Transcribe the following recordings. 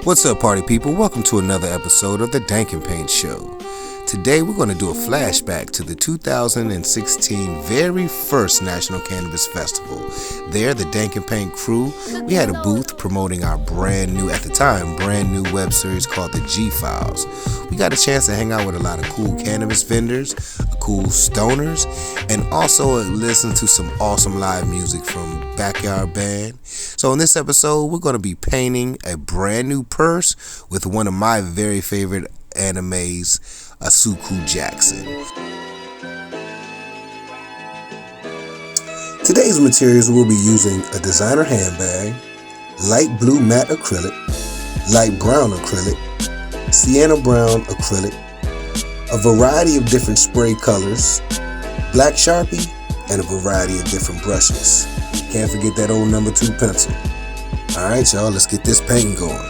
What's up, party people? Welcome to another episode of the Dank N Paint Show. Today we're going to do a flashback to the 2016 very first National Cannabis Festival. There, the Dank N Paint crew, we had a booth promoting our brand new web series called the G-Files. We got a chance to hang out with a lot of cool cannabis vendors, cool stoners, and also listen to some awesome live music from Backyard Band. So in this episode, we're going to be painting a brand new purse with one of my very favorite animes, Asuku Jackson. Today's materials will be using a designer handbag, light blue matte acrylic, light brown acrylic, sienna brown acrylic, a variety of different spray colors, black Sharpie, and a variety of different brushes. Can't forget that old number 2 pencil. Alright y'all, let's get this painting going.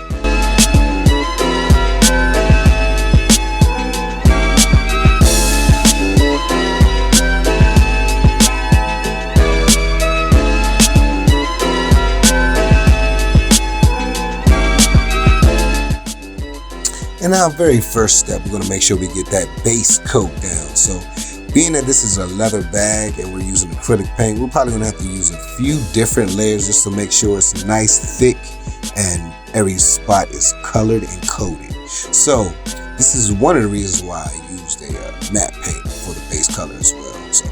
And our very first step, we're going to make sure we get that base coat down. So being that this is a leather bag and we're using acrylic paint, we're probably going to have to use a few different layers just to make sure it's nice, thick, and every spot is colored and coated. So this is one of the reasons why I used a matte paint for the base color as well. So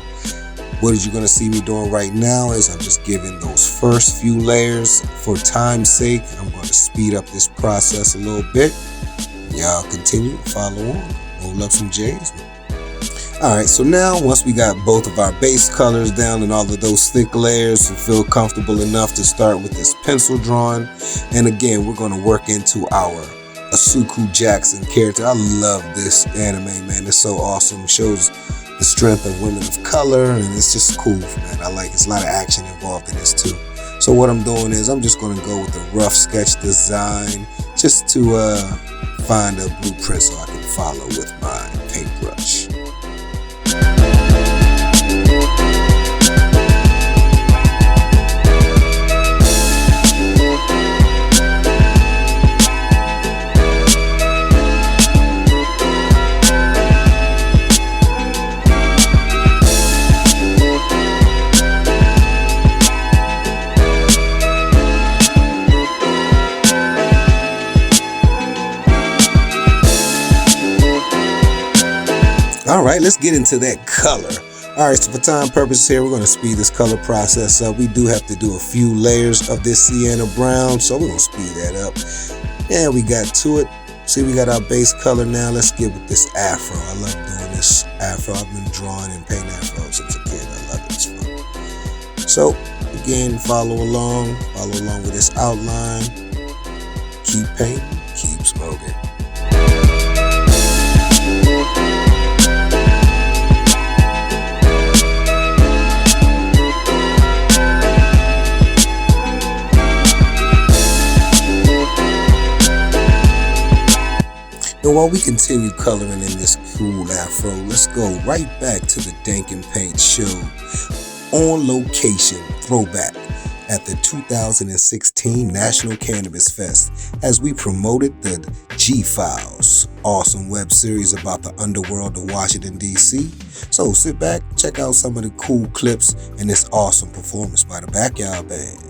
what you're going to see me doing right now is I'm just giving those first few layers. For time's sake, I'm going to speed up this process a little bit. Y'all continue, follow on, roll up some J's. Alright, so now once we got both of our base colors down and all of those thick layers, we feel comfortable enough to start with this pencil drawing. And again, we're going to work into our Asuku Jackson character. I love this anime, man. It's so awesome. It shows the strength of women of color, and it's just cool, man. I like it. It's a lot of action involved in this too. So what I'm doing is I'm just going to go with a rough sketch design just to find a blueprint so I can follow with my paintbrush. Alright, let's get into that color. Alright, so for time purposes here, we're going to speed this color process up. We do have to do a few layers of this sienna brown, so we're going to speed that up. And we got to it. See, we got our base color now. Let's get with this afro. I love doing this afro. I've been drawing and painting afro since a kid. I love it. It's fun. So, again, follow along with this outline. Keep painting, keep smoking. And while we continue coloring in this cool afro, let's go right back to the Dank N Paint Show on location throwback at the 2016 National Cannabis Fest as we promoted the G-Files, awesome web series about the underworld of Washington, D.C. So sit back, check out some of the cool clips and this awesome performance by the Backyard Band.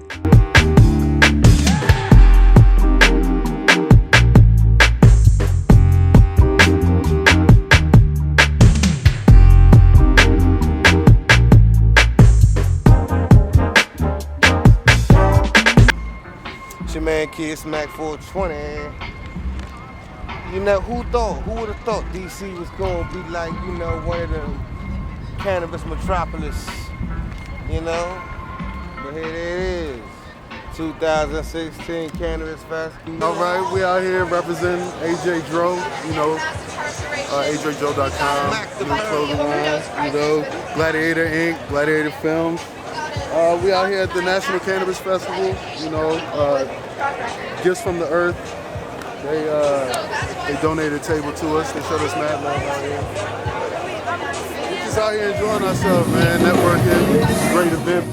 It's your man Kid Smack 420. You know, who would have thought DC was going to be like, you know, one of the cannabis metropolis, you know? But here it is, 2016 Cannabis Fest. All right, we out here representing AJ Dro, you know, AJDro.com, new clothing line, you know, Gladiator Inc., Gladiator Films. We out here at the National Cannabis Festival, you know, Gifts from the Earth. They donated a table to us. They showed us mad love out here. We're just out here enjoying ourselves, man. Networking, great event.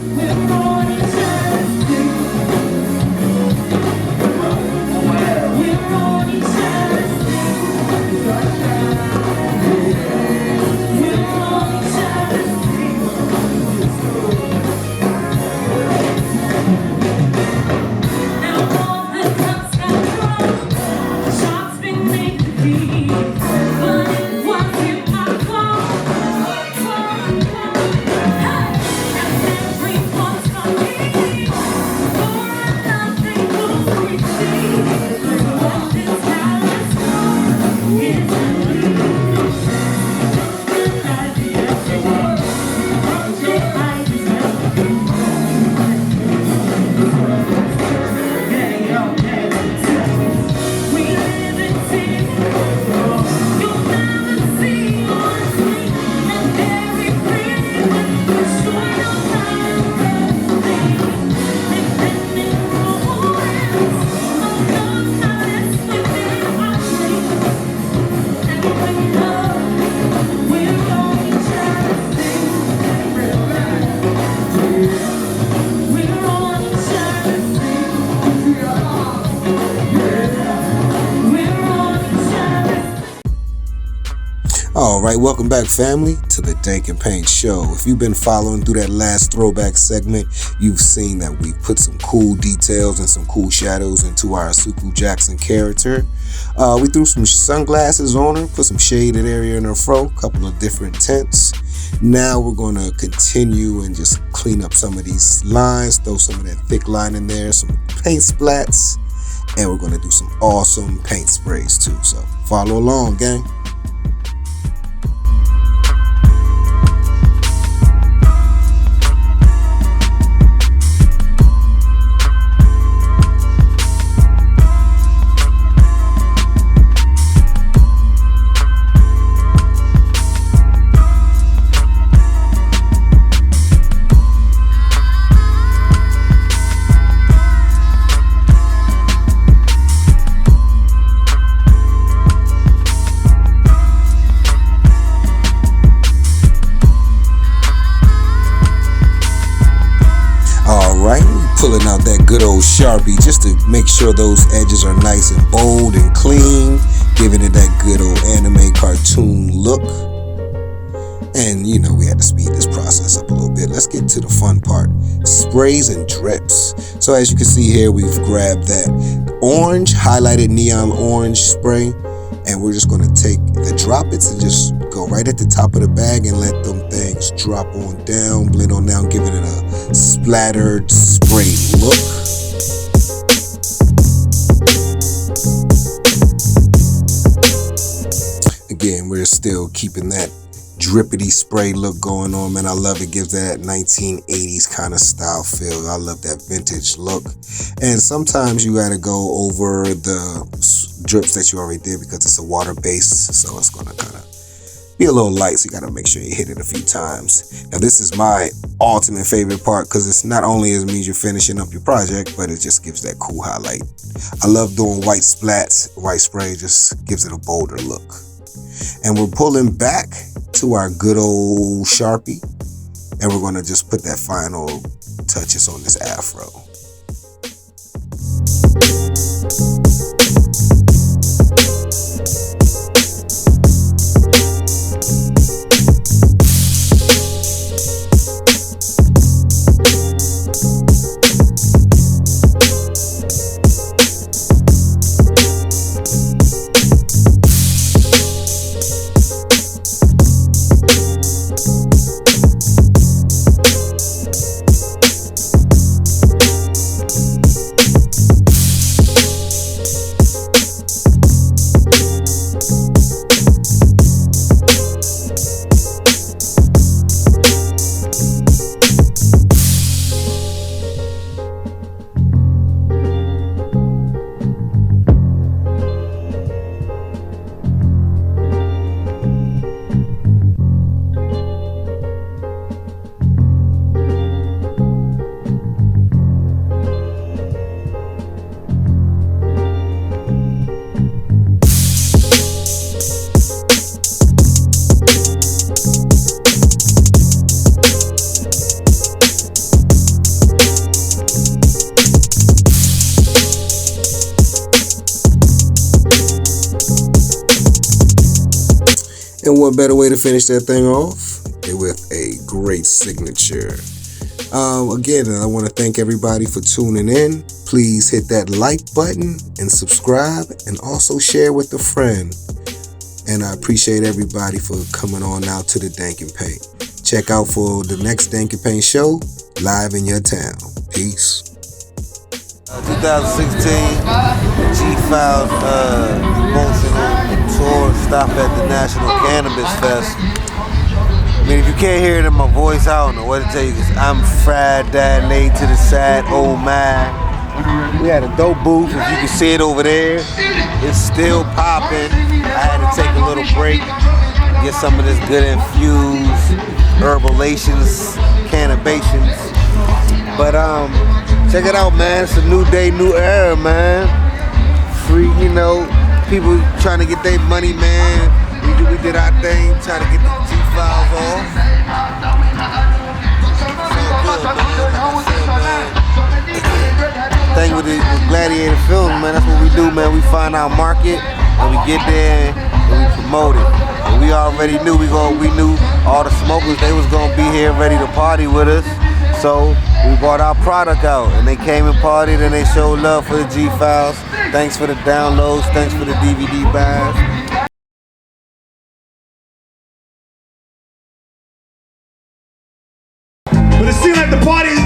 All right, welcome back, family, to the Dank N Paint Show. If you've been following through that last throwback segment, you've seen that we put some cool details and some cool shadows into our Asuku Jackson character. We threw some sunglasses on her, put some shaded area in her fro, a couple of different tints. Now we're going to continue and just clean up some of these lines, throw some of that thick line in there, some paint splats, and we're going to do some awesome paint sprays too. So follow along, gang. Pulling out that good old Sharpie just to make sure those edges are nice and bold and clean, giving it that good old anime cartoon look. And you know, we had to speed this process up a little bit. Let's get to the fun part, sprays and drips. So as you can see here, we've grabbed that orange, highlighted neon orange spray, and we're just going to take the droplets and just go right at the top of the bag and let them things drop on down, blend on down, giving it a splattered spray look. Again, we're still keeping that drippity spray look going on, man. I love it. Gives that 1980s kind of style feel. I love that vintage look. And sometimes you got to go over the drips that you already did because it's a water base, so it's going to kind of be a little light, so you got to make sure you hit it a few times. Now this is my ultimate favorite part because it's not only it means you're finishing up your project, but it just gives that cool highlight. I love doing white splats. White spray just gives it a bolder look. And we're pulling back to our good old Sharpie, and we're going to just put that final touches on this afro. And what better way to finish that thing off with a great signature. Again, I want to thank everybody for tuning in. Please hit that like button and subscribe, and also share with a friend. And I appreciate everybody for coming on out to the Dank N Paint. Check out for the next Dank N Paint show live in your town. Peace. 2016 G-File promotional tour stop at the National Cannabis Fest. I mean, if you can't hear it in my voice, I don't know what to tell you, because I'm fried, dad, laid to the side, old man. We had a dope booth, if you can see it over there. It's still popping. I had to take a little break, get some of this good infused herbalations, cannabations. But check it out, man. It's a new day, new era, man. Free, you know, people trying to get their money, man. We did our thing, trying to get the G-Files off. Thing with Gladiator Films, man, that's what we do, man. We find our market, and we get there, and we promote it. we already knew we knew all the smokers, they was gonna be here ready to party with us. So we brought our product out, and they came and partied, and they showed love for the G-Files. Thanks for the downloads, thanks for the DVD buys. But it seemed like the party